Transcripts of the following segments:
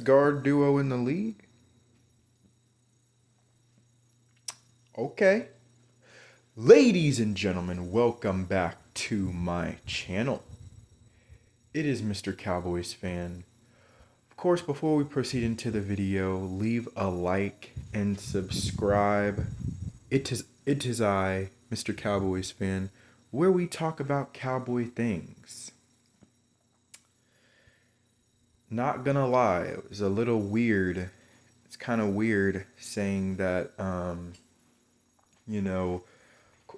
Guard duo in the league? Okay. Ladies and gentlemen, welcome back to my channel. It is Mr. Cowboys fan. Of course, before we proceed into the video, leave a like and subscribe. It is I, Mr. Cowboys fan, where we talk about cowboy things. Not gonna lie, it was a little weird. It's kind of weird saying that you know,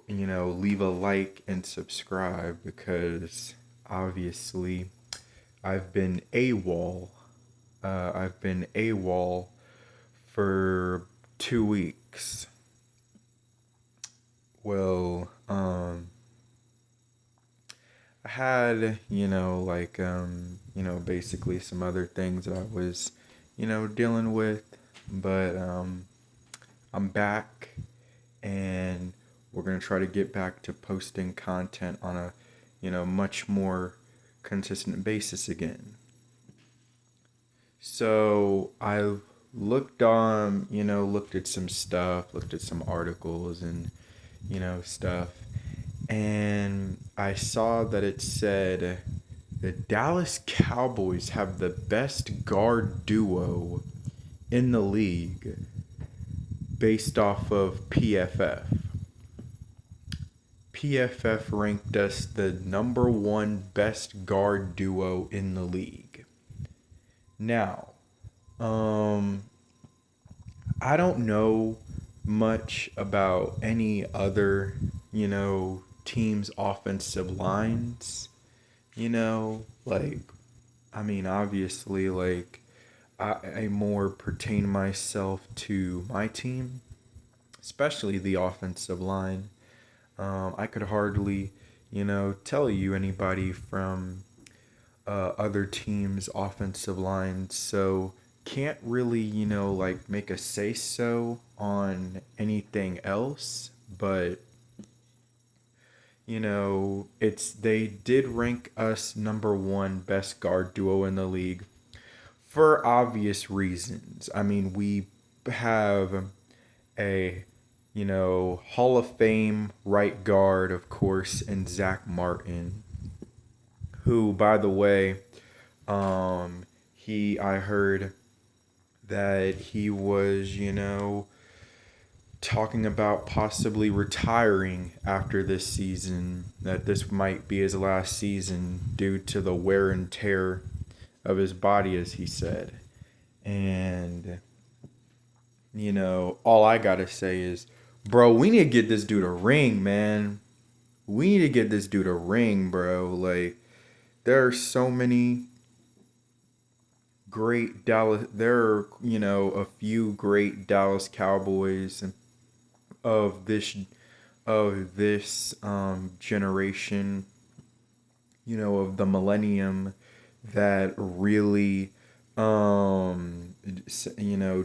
leave a like and subscribe because obviously I've been AWOL. I've been AWOL for 2 weeks. Well, I had, basically some other things that I was, dealing with, but I'm back and we're going to try to get back to posting content on a, much more consistent basis again. So I looked at some stuff, looked at some articles and, stuff. And I saw that it said the Dallas Cowboys have the best guard duo in the league based off of PFF. PFF ranked us the number one best guard duo in the league. Now, I don't know much about any other, teams' offensive lines. Obviously, I more pertain myself to my team, especially the offensive line. I could hardly, tell you anybody from other teams' offensive lines, so can't really, make a say so on anything else. But they did rank us number one best guard duo in the league for obvious reasons. I mean, we have a Hall of Fame right guard, of course, in Zach Martin, who, by the way, I heard that he was, talking about possibly retiring after this season, that this might be his last season due to the wear and tear of his body, as he said. And, all I gotta say is, bro, we need to get this dude a ring, man. We need to get this dude a ring, bro. Like, there are so many great Dallas. There are, a few great Dallas Cowboys of this generation, of the millennium that really,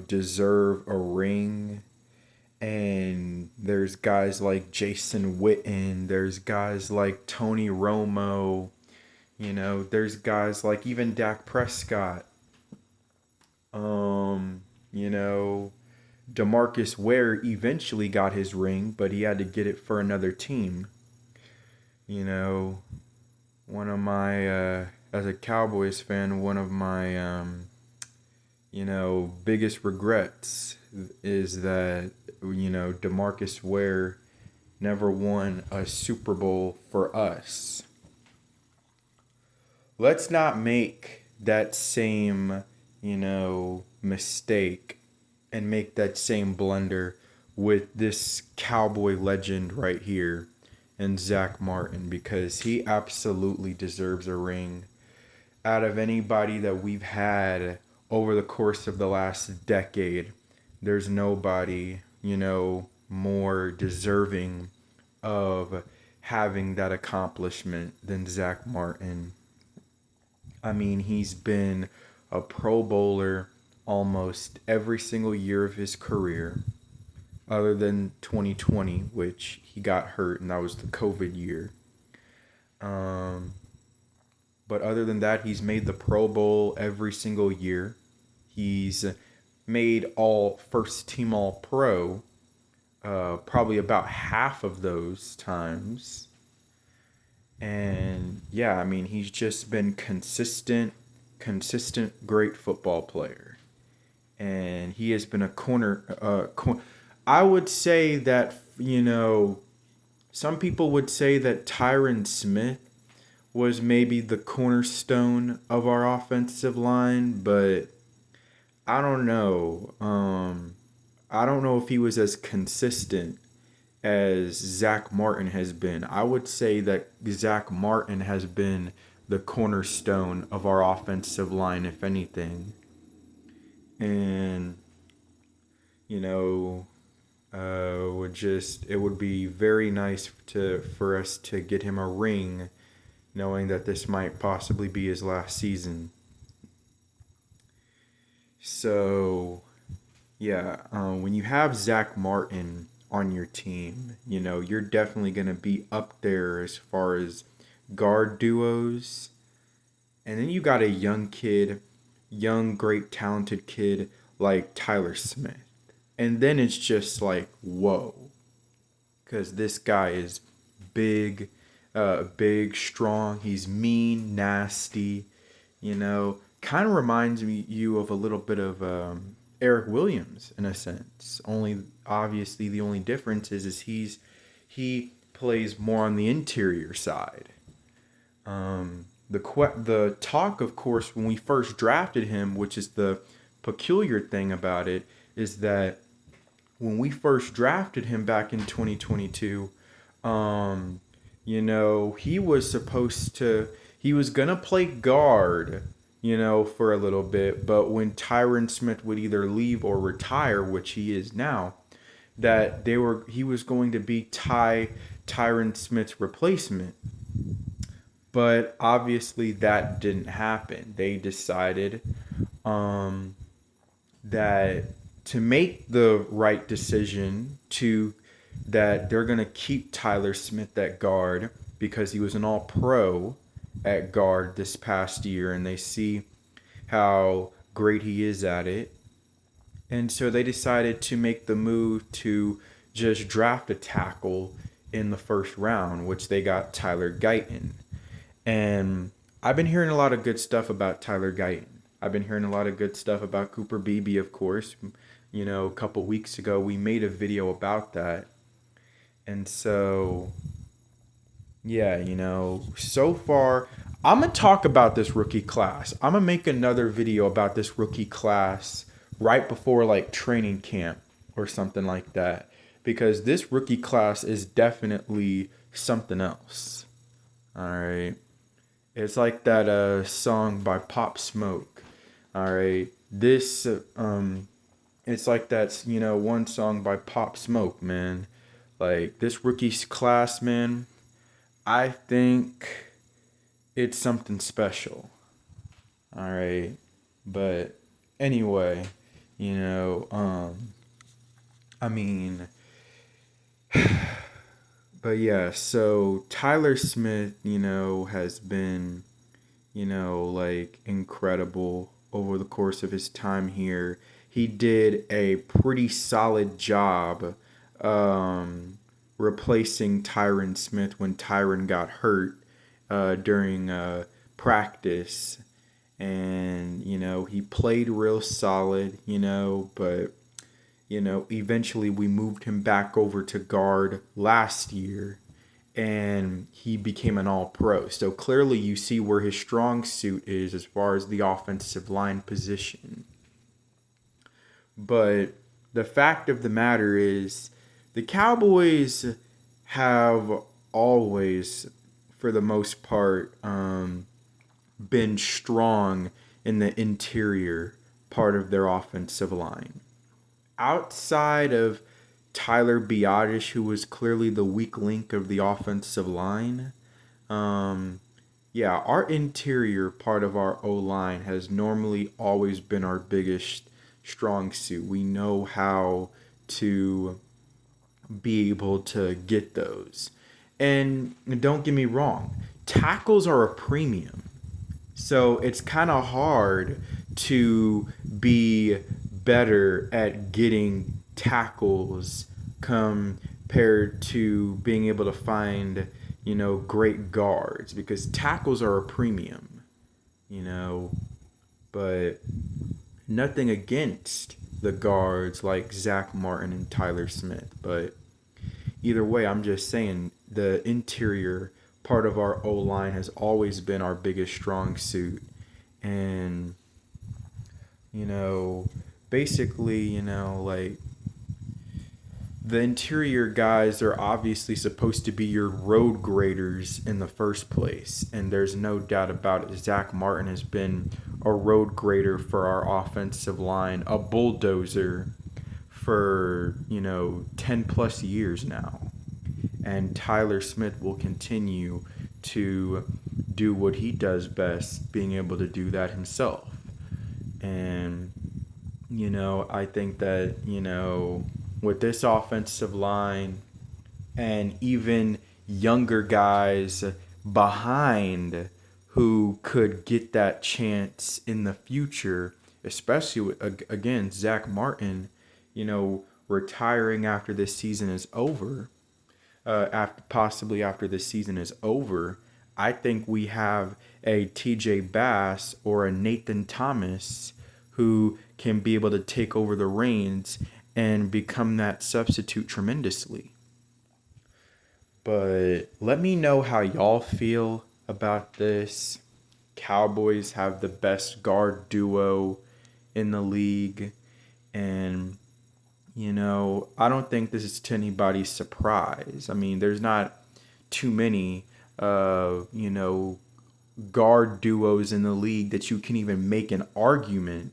deserve a ring. And there's guys like Jason Witten. There's guys like Tony Romo. There's guys like even Dak Prescott. You know, DeMarcus Ware eventually got his ring, but he had to get it for another team. One of my, as a Cowboys fan, one of my, biggest regrets is that, DeMarcus Ware never won a Super Bowl for us. Let's not make that same, mistake and make that same blunder with this Cowboy legend right here and Zach Martin, because he absolutely deserves a ring. Out of anybody that we've had over the course of the last decade, there's nobody, more deserving of having that accomplishment than Zach Martin. I mean, he's been a Pro Bowler almost every single year of his career, other than 2020, which he got hurt, and that was the COVID year. But other than that, he's made the Pro Bowl every single year. He's made all first team all pro probably about half of those times. And yeah, I mean, he's just been consistent, great football player. And he has been a I would say that, some people would say that Tyron Smith was maybe the cornerstone of our offensive line, but I don't know. I don't know if he was as consistent as Zach Martin has been. I would say that Zach Martin has been the cornerstone of our offensive line, if anything. And, you know, it would be very nice for us to get him a ring, knowing that this might possibly be his last season. So, yeah, when you have Zach Martin on your team, you're definitely going to be up there as far as guard duos. And then you got a young, great, talented kid like Tyler Smith. And then it's just like, whoa. Because this guy is big, strong. He's mean, nasty, kind of reminds you of a little bit of Eric Williams in a sense. Only obviously the only difference is he plays more on the interior side. The talk, of course, when we first drafted him, which is the peculiar thing about it, is that when we first drafted him back in 2022, he was gonna play guard, for a little bit, but when Tyron Smith would either leave or retire, which he is now, he was going to be Tyron Smith's replacement. But obviously that didn't happen. They decided that to make the right decision that they're going to keep Tyler Smith at guard because he was an all-pro at guard this past year, and they see how great he is at it. And so they decided to make the move to just draft a tackle in the first round, which they got Tyler Guyton. And I've been hearing a lot of good stuff about Tyler Guyton. I've been hearing a lot of good stuff about Cooper Beebe, of course. A couple weeks ago, we made a video about that. And so, yeah, so far, I'm going to talk about this rookie class. I'm going to make another video about this rookie class right before, training camp or something like that. Because this rookie class is definitely something else. All right. It's like that song by Pop Smoke. All right. It's like that, one song by Pop Smoke, man. Like, this rookie class, man, I think it's something special. All right. But anyway, I mean, but yeah, so Tyler Smith, has been, incredible over the course of his time here. He did a pretty solid job replacing Tyron Smith when Tyron got hurt during practice. And, he played real solid, but, eventually we moved him back over to guard last year and he became an all-pro. So clearly you see where his strong suit is as far as the offensive line position. But the fact of the matter is the Cowboys have always, for the most part, been strong in the interior part of their offensive line. Outside of Tyler Biadasz, who was clearly the weak link of the offensive line, our interior part of our O-line has normally always been our biggest strong suit. We know how to be able to get those. And don't get me wrong, tackles are a premium. So it's kind of hard to be better at getting tackles compared to being able to find, great guards, because tackles are a premium, you know, but nothing against the guards like Zach Martin and Tyler Smith. But either way, I'm just saying the interior part of our O line has always been our biggest strong suit. And, you know, basically, like the interior guys are obviously supposed to be your road graders in the first place. And there's no doubt about it. Zach Martin has been a road grader for our offensive line, a bulldozer for, 10 plus years now. And Tyler Smith will continue to do what he does best, being able to do that himself. And, I think that, with this offensive line and even younger guys behind who could get that chance in the future, especially with, again, Zach Martin, retiring after this season is over, possibly after this season is over, I think we have a TJ Bass or a Nathan Thomas who can be able to take over the reins and become that substitute tremendously. But let me know how y'all feel about this. Cowboys have the best guard duo in the league. And, I don't think this is to anybody's surprise. I mean, there's not too many, guard duos in the league that you can even make an argument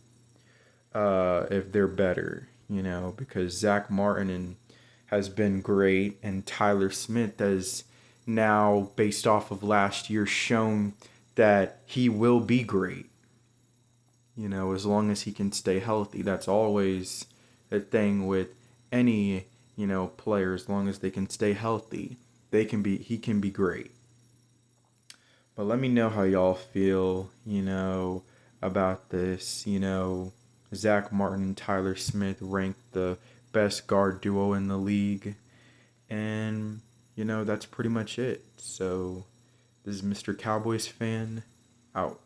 if they're better, because Zach Martin has been great, and Tyler Smith has now, based off of last year, shown that he will be great. As long as he can stay healthy. That's always the thing with any, player. As long as they can stay healthy, he can be great. But let me know how y'all feel, about this. Zach Martin and Tyler Smith ranked the best guard duo in the league. And, that's pretty much it. So, this is Mr. Cowboys fan out.